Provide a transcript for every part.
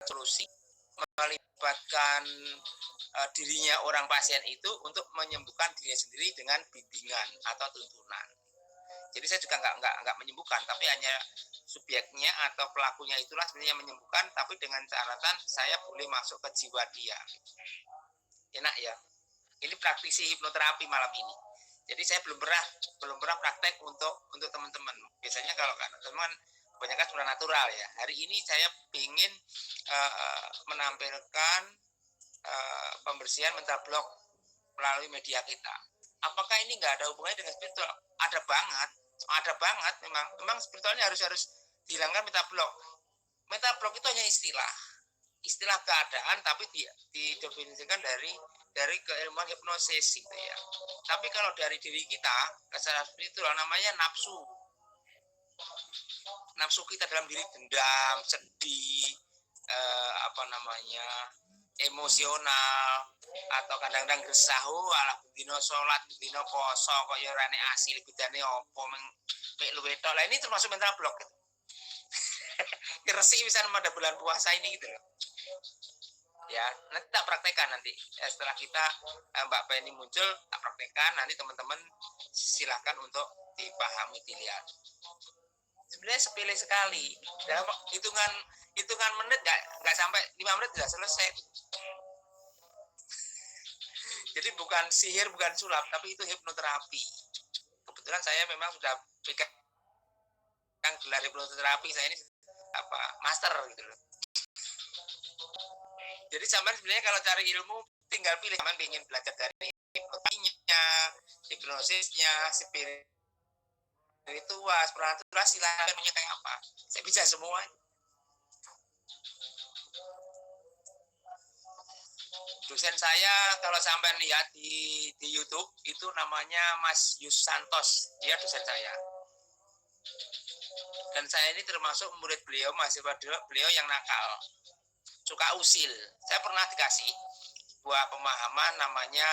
solusi, melibatkan dirinya orang pasien itu untuk menyembuhkan dirinya sendiri dengan bimbingan atau tuntunan. Jadi saya juga nggak menyembuhkan, tapi hanya subjeknya atau pelakunya itulah sebenarnya menyembuhkan, tapi dengan catatan saya boleh masuk ke jiwa dia. Enak ya. Ini praktisi hipnoterapi malam ini. Jadi saya belum pernah praktek untuk teman-teman. Biasanya kalau teman kebanyakan sudah natural ya. Hari ini saya ingin menampilkan pembersihan mental block melalui media kita. Apakah ini nggak ada hubungannya dengan spiritual? Ada banget memang spiritualnya harus dihilangkan mental block. Mental block itu hanya istilah keadaan, tapi didefinisikan dari keilmuan hipnosis gitu ya. Tapi kalau dari diri kita secara spiritual namanya nafsu kita dalam diri, dendam, sedih, emosional, atau kadang-kadang gesah, ala dino sholat, dino poso kok ya rane asil bidane opo mek luwe tok. Lah ini termasuk mental block gitu. Resik bisa pada bulan puasa ini gitu loh. Ya, nanti tak praktekkan nanti. Setelah kita Mbak Penny muncul, tak praktekkan, nanti teman-teman silahkan untuk dipahami, dilihat. Sebenarnya sepele sekali. Dalam hitungan menit nggak sampai 5 menit sudah selesai. Jadi bukan sihir, bukan sulap, tapi itu hipnoterapi. Kebetulan saya memang sudah pegang gelar hipnoterapi, saya ini master gitu loh. Jadi sampean sebenarnya kalau cari ilmu tinggal pilih, sampean ingin belajar dari hipnotisnya, hipnosisnya, spiritual, supranatural, silakan punya kayak apa. Saya bisa semua. Dosen saya kalau sampean lihat di YouTube itu namanya Mas Yus Santos, dia dosen saya. Dan saya ini termasuk murid beliau, mahasiswa beliau yang nakal, suka usil. Saya pernah dikasih sebuah pemahaman namanya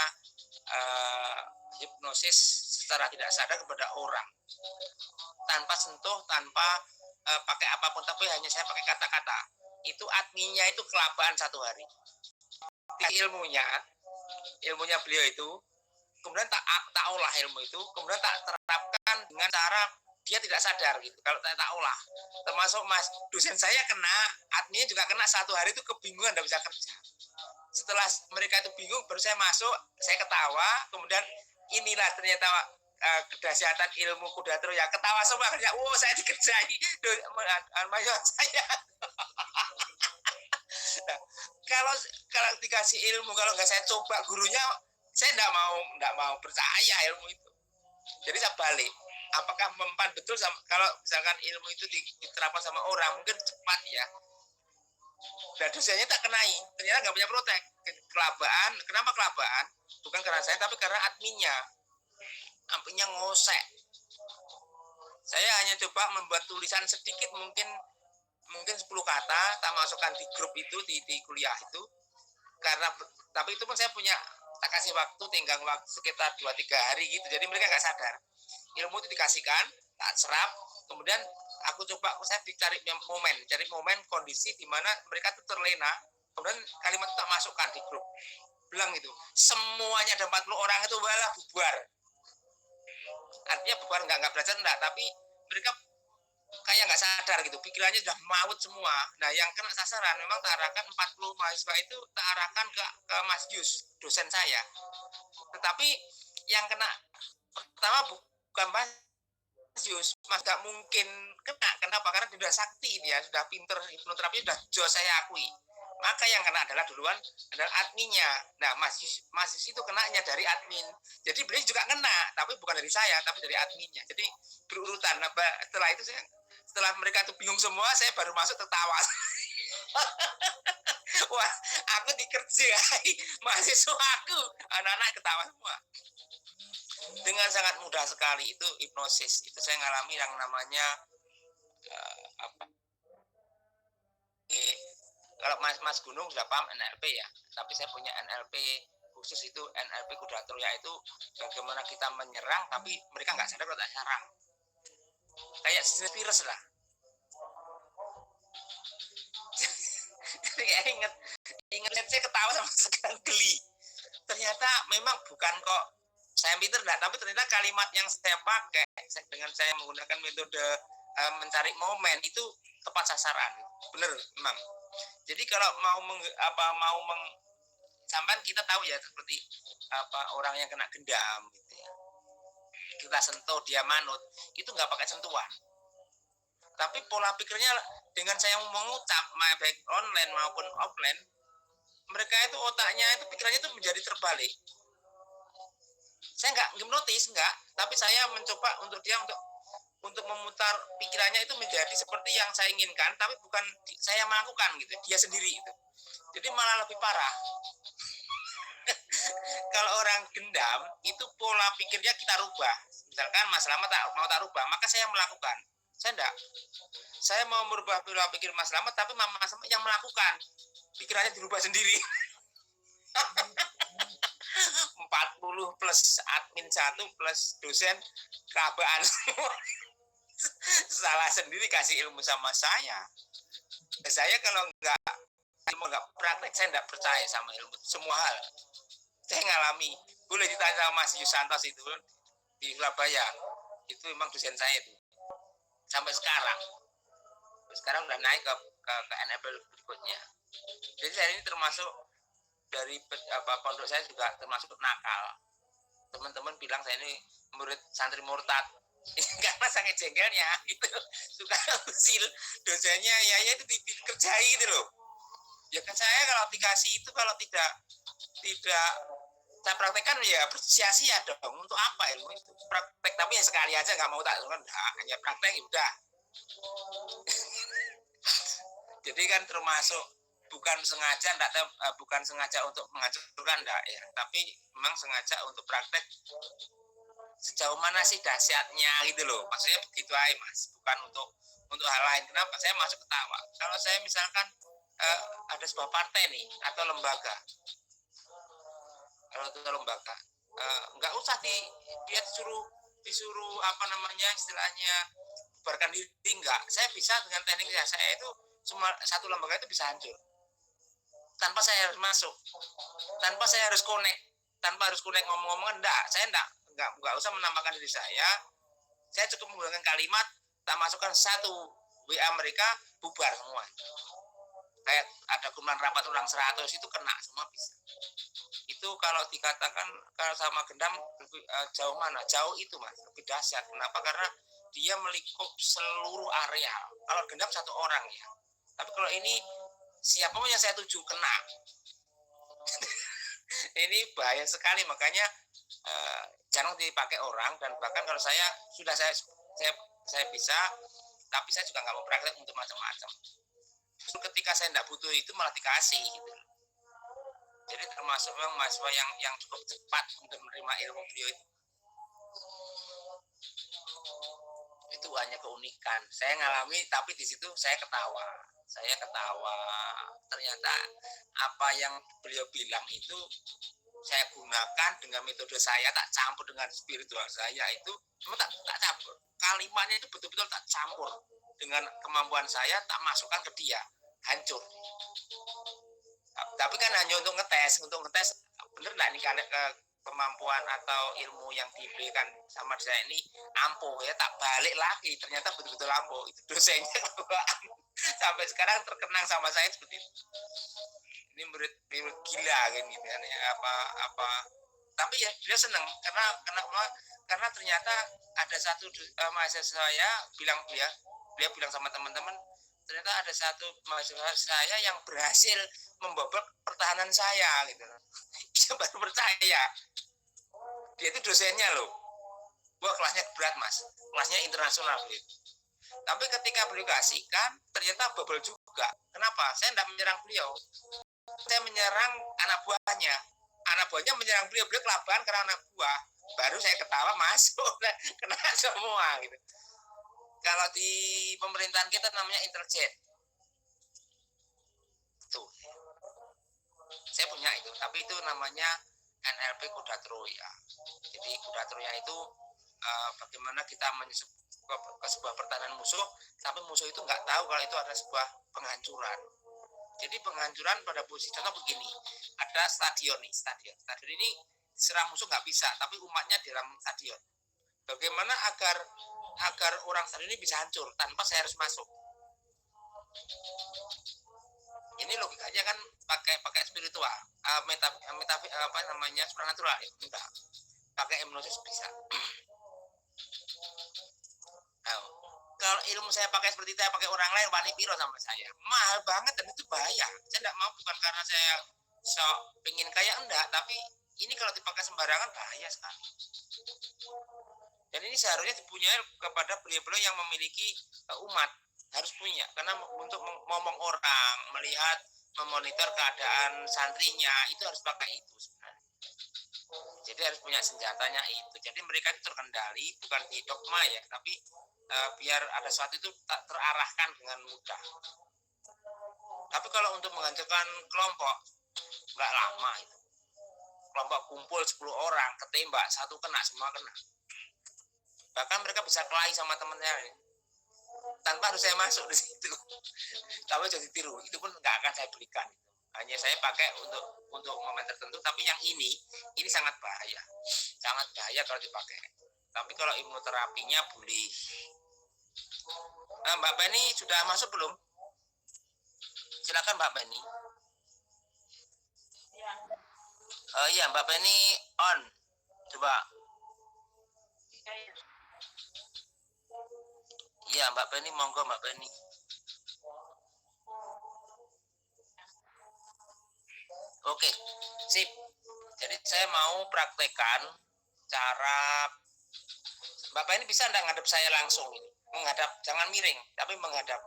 hipnosis secara tidak sadar kepada orang, tanpa sentuh, tanpa pakai apapun, tapi hanya saya pakai kata-kata. Itu adminnya itu kelabaan 1 hari. Ilmunya beliau itu, kemudian tak olah ilmu itu, kemudian tak terapkan dengan cara dia tidak sadar gitu. Kalau tak olah, termasuk Mas dosen saya kena, adminnya juga kena 1 hari itu kebingungan, tidak bisa kerja. Setelah mereka itu bingung, baru saya masuk, saya ketawa, kemudian inilah ternyata kedahsyatan ilmu kudatro ya, ketawa semua kerja. Saya dikerjai mayor saya. Nah, kalau dikasih ilmu, kalau nggak saya coba gurunya, saya nggak mau percaya ilmu itu. Jadi saya balik, apakah mempan betul kalau misalkan ilmu itu diterapkan sama orang, mungkin cepat ya. Dan dosennya tak kenai, ternyata nggak punya protek. Kelabaan, kenapa kelabaan? Bukan karena saya, tapi karena adminnya ngosek. Saya hanya coba membuat tulisan sedikit, mungkin 10 kata, tak masukkan di grup itu, di kuliah itu. Tapi itu pun saya tak kasih waktu, tinggal waktu sekitar 2-3 hari gitu. Jadi mereka nggak sadar. Ilmu itu dikasihkan, tak serap, kemudian saya cari momen kondisi di mana mereka itu terlena, kemudian kalimat itu tak masukkan di grup. Bilang itu, semuanya ada 40 orang itu malah bubar. Artinya bubar nggak belajar enggak, tapi mereka kayak nggak sadar gitu, pikirannya sudah maut semua. Nah, yang kena sasaran memang tak arahkan 40 mahasiswa itu, tak arahkan ke Mas Yus, dosen saya. Tetapi yang kena pertama bukan Mas Yus, Mas gak mungkin kena. Kenapa? Karena dia sudah sakti, dia sudah pinter, hipnoterapi sudah jos, saya akui. Maka yang kena duluan adalah adminnya. Nah, Mas Yus itu kenanya dari admin. Jadi beliau juga kena, tapi bukan dari saya, tapi dari adminnya. Jadi berurutan. Nah, setelah mereka itu bingung semua, saya baru masuk tertawa. Wah, aku dikerjai mahasiswa aku, anak-anak ketawa semua. Dengan sangat mudah sekali itu hipnosis. Itu saya ngalami yang namanya kalau Mas Gunung sudah paham NLP ya, tapi saya punya NLP khusus, itu NLP kudatro, yaitu bagaimana kita menyerang tapi mereka nggak sadar kalau tak serang. Kayak jenis virus lah. ingat saya ketawa sama sekarang geli. Ternyata memang bukan kok saya pinter enggak, tapi ternyata kalimat yang saya pakai dengan saya menggunakan metode mencari momen itu tepat sasaran. Bener memang. Jadi kalau sampai kita tahu ya seperti orang yang kena gendam gitu ya. Kita sentuh dia manut, itu nggak pakai sentuhan. Tapi pola pikirnya dengan saya mengucap baik online maupun offline, mereka itu otaknya itu pikirannya itu menjadi terbalik. Saya nggak hipnotis, nggak, tapi saya mencoba untuk dia untuk memutar pikirannya itu menjadi seperti yang saya inginkan, tapi bukan saya melakukan gitu, dia sendiri itu. Jadi malah lebih parah. Kalau orang dendam itu pola pikirnya kita rubah. Misalkan Mas Lama mau tak rubah, maka saya melakukan. Saya enggak. Saya mau merubah pola pikir Mas Lama, tapi Mas Lama yang melakukan. Pikirannya dirubah sendiri. 40 plus admin 1 plus dosen kabaan semua. Salah sendiri kasih ilmu sama saya. Saya kalau enggak praktek, saya enggak percaya sama ilmu semua hal. Saya ngalami. Boleh ditanya sama Mas Yusantos itu di Surabaya. Itu memang dosen saya itu. Sampai sekarang. Sekarang udah naik ke NFL berikutnya. Jadi saya ini termasuk dari pondok saya juga termasuk nakal. Teman-teman bilang saya ini murid santri murtad. Karena sangat jengkelnya gitu. Suka usil dosennya ya itu dikerjai gitu loh. Ya kan saya kalau dikasih itu kalau tidak saya praktekkan ya sia-sia dong. Untuk apa ilmu itu? Praktek tapi ya sekali aja nggak mau tak kan hanya praktek ya udah. Jadi kan termasuk bukan sengaja untuk menghancurkan enggak ya, tapi memang sengaja untuk praktek sejauh mana sih dahsyatnya gitu loh. Maksudnya begitu aja Mas, bukan untuk hal lain. Kenapa saya masuk ketawa? Kalau saya misalkan ada sebuah partai nih atau lembaga, nggak usah dia disuruh apa namanya istilahnya bubarkan diri, enggak. Saya bisa dengan tekniknya. Saya itu cuma satu lembaga itu bisa hancur tanpa saya harus masuk, tanpa saya harus connect ngomong-ngomong saya enggak usah menampakkan diri saya cukup menggunakan kalimat tak masukkan satu WA mereka bubar semua. Kayak ada kumpulan rapat orang 100 itu kena semua bisa. Itu kalau dikatakan kalau sama gendam lebih jauh mana? Jauh itu Mas, lebih dahsyat. Kenapa? Karena dia melingkup seluruh area. Kalau gendam satu orang ya. Tapi kalau ini siapapun yang saya tuju kena. Ini bahaya sekali, makanya jangan dipakai orang. Dan bahkan kalau saya bisa, tapi saya juga nggak mau praktek untuk macam-macam. Ketika saya tidak butuh itu malah dikasih gitu. Jadi termasuk memang mahasiswa yang cukup cepat untuk menerima ilmu beliau itu hanya keunikan. Saya ngalami, tapi di situ saya ketawa. Ternyata apa yang beliau bilang itu saya gunakan dengan metode saya, tak campur dengan spiritual saya itu, cuma tak campur. Kalimatnya itu betul-betul tak campur dengan kemampuan saya, tak masukkan ke dia, hancur. Tapi kan hanya untuk ngetes bener nggak nih kemampuan atau ilmu yang diberikan sama saya ini ampuh ya, tak balik lagi ternyata betul-betul ampuh. Itu dosennya sampai sekarang terkenang sama saya seperti itu. Ini murid gila kan gitu kan ya, apa tapi ya dia senang karena ternyata ada satu mahasiswa saya bilang bilang sama teman-teman, ternyata ada satu mahasiswa saya yang berhasil membobol pertahanan saya gitu. Dia baru percaya. Dia itu dosennya loh. Wah, kelasnya berat Mas. Kelasnya internasional gitu. Tapi ketika beliau kasihkan, ternyata bobol juga. Kenapa? Saya tidak menyerang beliau. Saya menyerang anak buahnya. Anak buahnya menyerang beliau kelabakan karena anak buah. Baru saya ketawa masuk, kena semua gitu. Kalau di pemerintahan kita namanya intelijen. Tuh. Saya punya itu, tapi itu namanya NLP Kuda Troya. Jadi Kuda Troya itu bagaimana kita menyusup ke sebuah pertahanan musuh, tapi musuh itu nggak tahu kalau itu ada sebuah penghancuran. Jadi penghancuran pada posisi contoh begini, ada stadion nih, stadion ini serang musuh nggak bisa, tapi umatnya di dalam stadion. Bagaimana agar orang stadion ini bisa hancur tanpa saya harus masuk? Ini logikanya kan pakai spiritual, apa namanya, supernatural ya, enggak. Pakai hipnosis bisa. Nah, kalau ilmu saya pakai seperti itu, saya pakai orang lain wani piro sama saya, mahal banget dan itu bahaya. Saya enggak mau, bukan karena saya pengen kaya, enggak, tapi ini kalau dipakai sembarangan bahaya sekali. Dan ini seharusnya dipunyai kepada beliau-beliau yang memiliki umat, harus punya, karena untuk ngomong orang, melihat, memonitor keadaan santrinya, itu harus pakai itu sebenarnya. Jadi harus punya senjatanya itu. Jadi mereka itu terkendali, bukan di dogma ya, tapi biar ada sesuatu itu tak terarahkan dengan mudah. Tapi kalau untuk menghancurkan kelompok, nggak lama itu. Kelompok kumpul 10 orang, ketembak, satu kena, semua kena. Bahkan mereka bisa kelahi sama temennya tanpa harus saya masuk di situ. Tapi jadi tiru, itu pun nggak akan saya berikan. Hanya saya pakai untuk momen tertentu, tapi yang ini sangat bahaya. Sangat bahaya kalau dipakai. Tapi kalau hipnoterapinya boleh. Nah, Mbak Penny sudah masuk belum? Silakan Mbak Penny. Iya, Mbak Penny on. Coba. Iya, Mbak Penny, monggo Mbak Penny. Oke, sip. Jadi saya mau praktekkan cara. Mbak Penny bisa enggak ngadep saya langsung ini? Menghadap, jangan miring, tapi menghadap.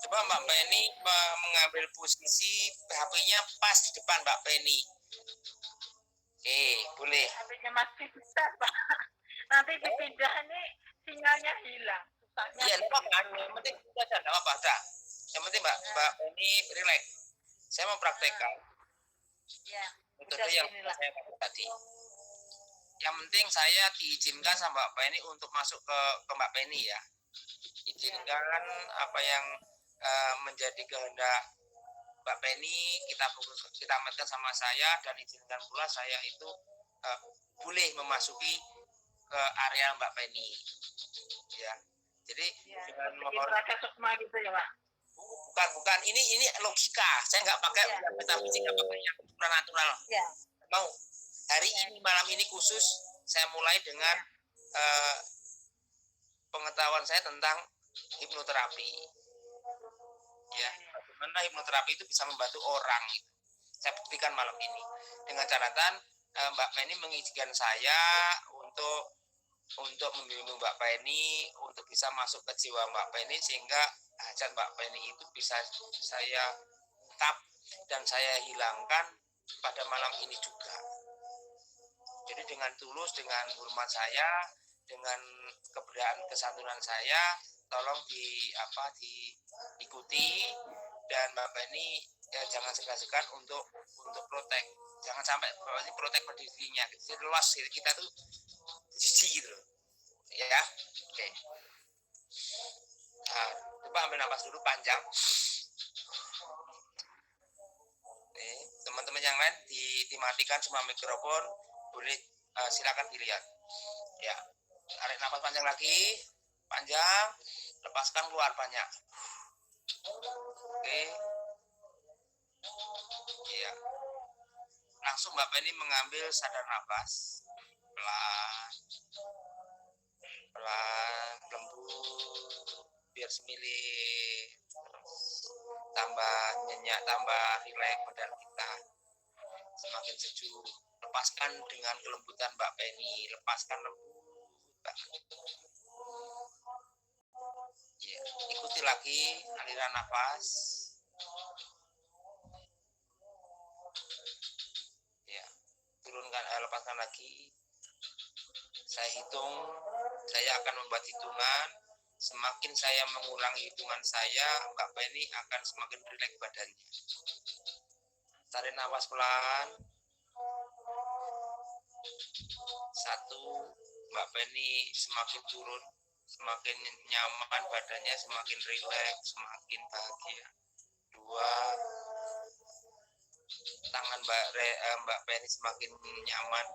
Coba Mbak Penny mengambil posisi HP-nya pas di depan Mbak Penny. Oke, boleh. HP-nya masih besar, Pak. Nanti dipindah nih sinyalnya hilang. Iya, enggak apa-apa. Yang penting itu aja, enggak apa-apa. Yang penting Mbak Penny relax. Saya mau praktekkan. Iya. Metode yang saya pakai tadi. Yang penting saya diizinkan sama Mbak Penny untuk masuk ke Mbak Penny ya. Izinkan apa yang menjadi kehendak Mbak Penny, kita amatkan sama saya, dan izinkan pula saya itu boleh memasuki ke area Mbak Penny. Ya. Jadi dengan mohon sukma gitu ya, Pak. Bukan. Ini logika. Saya nggak pakai metafisik, nggak pakai yang supernatural. Ya. Mau. Hari ini, malam ini khusus saya mulai dengan pengetahuan saya tentang hipnoterapi. Ya, bagaimana hipnoterapi itu bisa membantu orang. Saya buktikan malam ini dengan catatan Mbak Penny mengizinkan saya untuk membimbing Mbak Penny untuk bisa masuk ke jiwa Mbak Penny, sehingga hajat Mbak Penny itu bisa saya ungkap dan saya hilangkan pada malam ini juga. Jadi dengan tulus, dengan hormat saya, dengan keberadaan kesantunan saya, tolong diikuti, dan Mbak Penny jangan segan-segan untuk protek. Jangan sampai ini protek pada dirinya. Jadi luas kita tuh jijik gitu loh. Ya, oke. Nah, coba ambil nafas dulu panjang. Teman-teman yang lain dimatikan semua mikrofon, boleh silakan dilihat. Ya, tarik nafas panjang lagi, panjang, lepaskan keluar banyak. Oke. Ya. Langsung Mbak Penny mengambil sadar nafas, pelan, lembut, biar semilih, tambah nyenyak, tambah rileks badan kita, semakin sejuk. Lepaskan dengan kelembutan Mbak Penny, lepaskan lembut banget. Ya, ikuti lagi aliran nafas. Ya, turunkan, lepaskan lagi. Saya hitung, saya akan membuat hitungan. Semakin saya mengulangi hitungan saya, Mbak Penny akan semakin rileks badannya. Tarik nafas pelan. 1, Mbak Penny semakin turun, semakin nyaman badannya, semakin rileks, semakin bahagia. 2, Mbak Penny semakin nyaman,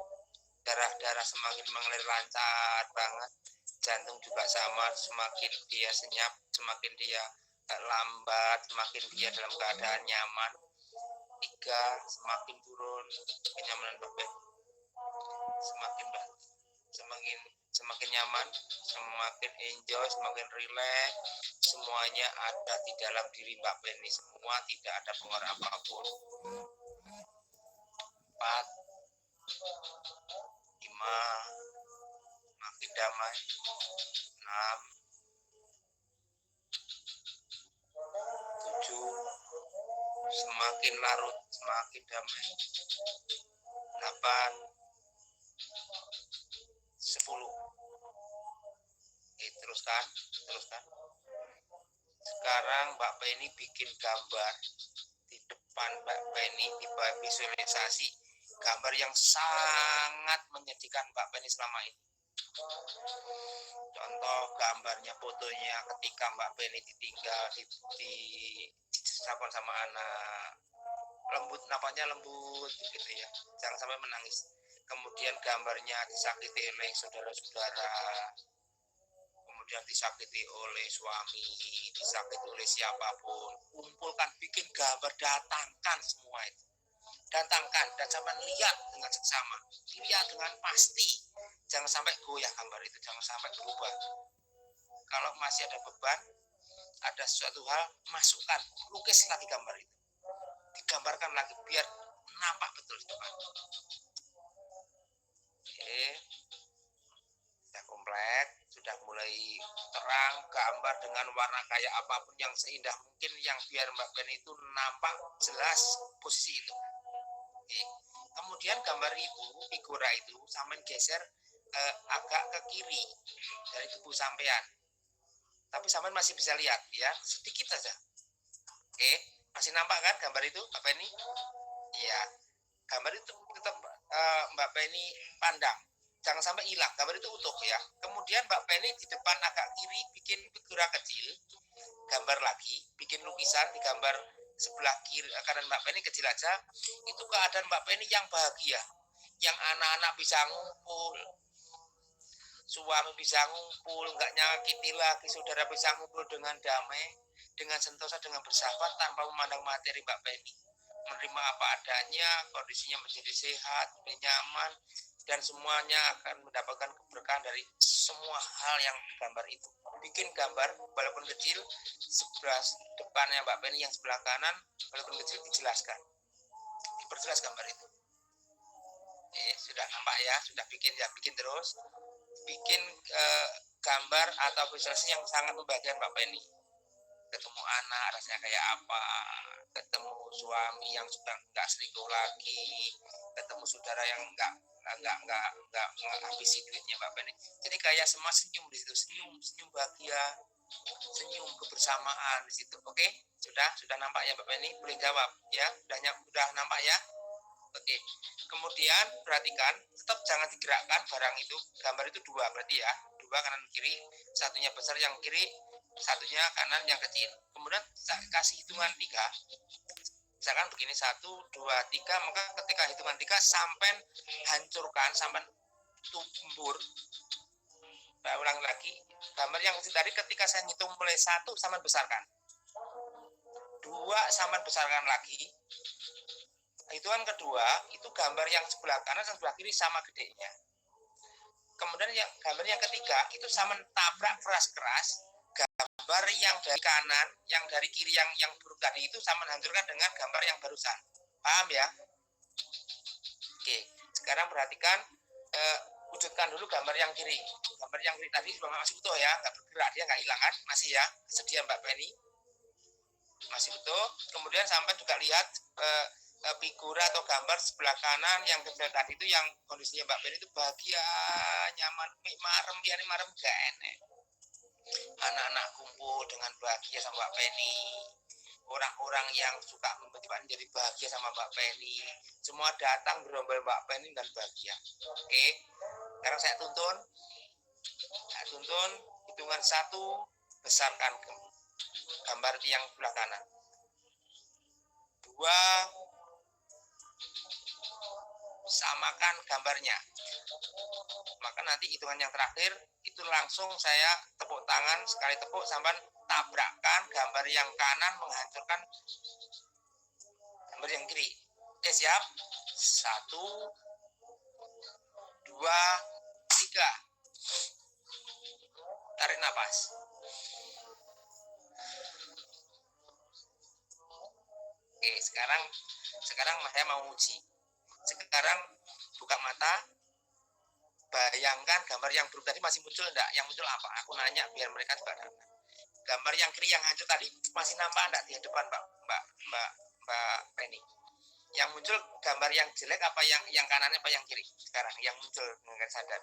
darah semakin mengalir lancar banget, jantung juga sama, semakin dia senyap, semakin dia lambat, semakin dia dalam keadaan nyaman. 3, semakin turun kenyamanan Mbak Penny, semakin nyaman, semakin enjoy, semakin rileks, semuanya ada di dalam diri Mbak Penny semua, tidak ada pengaruh apapun. 4, 5, makin damai. 6, 7, semakin larut, semakin damai. 8, 10. Teruskan. Sekarang Mbak Penny bikin gambar di depan Mbak Penny, di visualisasi gambar yang sangat menyedihkan Mbak Penny selama ini. Contoh gambarnya, fotonya ketika Mbak Penny ditinggal, disakon sama anak, napasnya lembut gitu ya, jangan sampai menangis. Kemudian gambarnya disakiti oleh saudara-saudara, kemudian disakiti oleh suami, disakiti oleh siapapun, kumpulkan, bikin gambar, datangkan semua itu, datangkan dan sampai lihat dengan seksama, lihat dengan pasti, jangan sampai goyah gambar itu, jangan sampai berubah. Kalau masih ada beban, ada sesuatu hal, masukkan, lukis lagi gambar itu, digambarkan lagi biar nampak betul itu kan. Oke, sudah komplek, sudah mulai terang, gambar dengan warna kayak apapun yang seindah mungkin, yang biar Mbak Penny itu nampak jelas posisi itu. Oke. Kemudian gambar itu, figura itu sampean geser agak ke kiri dari tubuh sampean, tapi sampean masih bisa lihat ya, sedikit saja. Oke, masih nampak kan gambar itu Mbak Penny? Iya, gambar itu tetap Mbak Penny pandang, jangan sampai hilang, gambar itu utuh ya. Kemudian Mbak Penny di depan agak kiri bikin figura kecil, gambar lagi, bikin lukisan di gambar sebelah kiri kanan Mbak Penny kecil aja. Itu keadaan Mbak Penny yang bahagia, yang anak-anak bisa ngumpul, suami bisa ngumpul, nggak nyakiti lagi, saudara bisa ngumpul dengan damai, dengan sentosa, dengan bersahabat, tanpa memandang materi Mbak Penny, menerima apa adanya, kondisinya menjadi sehat, menjadi nyaman, dan semuanya akan mendapatkan keberkahan dari semua hal yang gambar itu. Bikin gambar walaupun kecil, sebelah depannya Mbak Penny yang sebelah kanan walaupun kecil, dijelaskan, diperjelas gambar itu. Sudah nampak ya, sudah bikin ya, bikin terus, bikin gambar atau visualisasi yang sangat membahagiakan Mbak Penny. Ketemu anak rasanya kayak apa, ketemu suami yang sudah nggak selingkuh lagi, ketemu saudara yang nggak menghabisi duitnya Mbak Penny. Jadi kayak semua senyum di situ, senyum bahagia, senyum kebersamaan di situ. Oke, sudah nampak ya Mbak Penny? Boleh jawab ya, sudah nampak ya? Oke, kemudian perhatikan, tetap jangan digerakkan barang itu. Gambar itu 2 berarti ya, 2 kanan kiri, satunya besar yang kiri, satunya kanan yang kecil. Kemudian kasih hitungan 3, misalkan begini, 1, 2, 3, maka ketika hitungan 3 sampai hancurkan, sampai tumbur. Saya ulang lagi, gambar yang tadi ketika saya hitung mulai 1 sampai besarkan, 2 sampai besarkan lagi. Hitungan kedua itu gambar yang sebelah kanan dan sebelah kiri sama gedenya. Kemudian gambar yang ketiga itu sama tabrak keras-keras gambar yang dari kanan, yang dari kiri, yang buruk tadi itu sama hancurkan dengan gambar yang barusan. Paham ya? Oke, sekarang perhatikan, wujudkan dulu gambar yang kiri. Gambar yang kiri tadi masih utuh ya, nggak bergerak, dia nggak hilang kan? Masih ya, sedia Mbak Penny? Masih utuh. Kemudian sampai juga lihat figura atau gambar sebelah kanan yang kecil tadi itu, yang kondisinya Mbak Penny itu bahagia, nyaman, marem, dia ini marem gak enak. Anak-anak kumpul dengan bahagia sama Mbak Penny, orang-orang yang suka membantu jadi bahagia sama Mbak Penny, semua datang berombol Mbak Penny dan bahagia. Oke, sekarang saya tuntun hitungan 1, besarkan gambar yang sebelah kanan. 2, samakan gambarnya. Maka nanti hitungan yang terakhir itu langsung saya tepuk tangan, sekali tepuk sampai tabrakkan gambar yang kanan menghancurkan gambar yang kiri. Oke, siap? 1, 2, 3. Tarik nafas. Oke, sekarang saya mau uji. Sekarang buka mata. Bayangkan gambar yang buruk tadi masih muncul enggak? Yang muncul apa? Aku nanya biar mereka juga ada. Gambar yang kiri yang hancur tadi masih nampak enggak di depan, Mbak Penny? Yang muncul gambar yang jelek apa yang kanannya apa yang kiri? Sekarang yang muncul dengan sadar.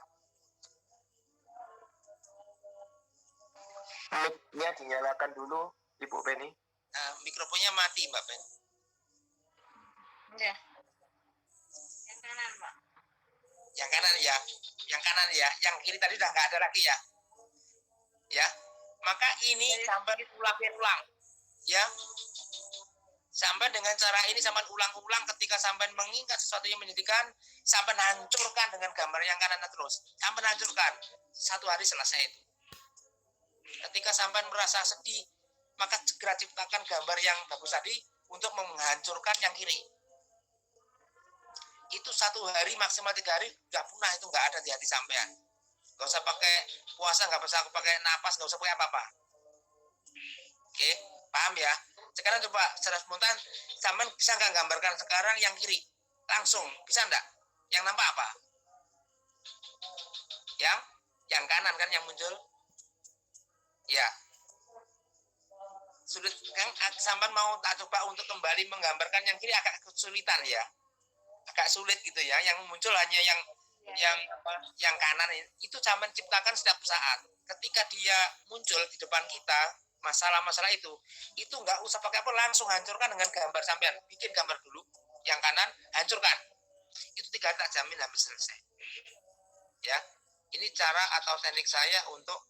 Mic-nya dinyalakan dulu, Ibu Penny. Mikrofonnya mati, Mbak Penny. Ya. Yang kanan, Pak. Yang kanan ya. Yang kanan ya. Yang kiri tadi udah nggak ada lagi ya. Ya. Maka ini sampai ulang-ulang. Ya. Sampai dengan cara ini sampai ulang-ulang ketika sampai mengingat sesuatu yang menyedihkan, sampai hancurkan dengan gambar yang kanan terus. Sampai hancurkan. 1 hari selesai itu. Ketika sampai merasa sedih, maka segera ciptakan gambar yang bagus tadi untuk menghancurkan yang kiri. Itu 1 hari maksimal 3 hari udah punah, itu nggak ada di hati sampean. Nggak usah pakai puasa, nggak usah pakai napas, nggak usah pakai apa-apa. Oke, paham ya? Sekarang coba secara spontan, sampean bisa nggak gambarkan sekarang yang kiri? Langsung, bisa nggak? Yang nampak apa? Yang kanan kan yang muncul? Ya. Sulit kan, sampean mau tak coba untuk kembali menggambarkan yang kiri agak kesulitan ya. Agak sulit gitu ya. Yang muncul hanya yang kanan itu sampean ciptakan setiap saat. Ketika dia muncul di depan kita, masalah-masalah itu nggak usah pakai apa, langsung hancurkan dengan gambar sampean. Bikin gambar dulu, yang kanan hancurkan. Itu 3 hari tak jamin habis selesai. Ya, ini cara atau teknik saya untuk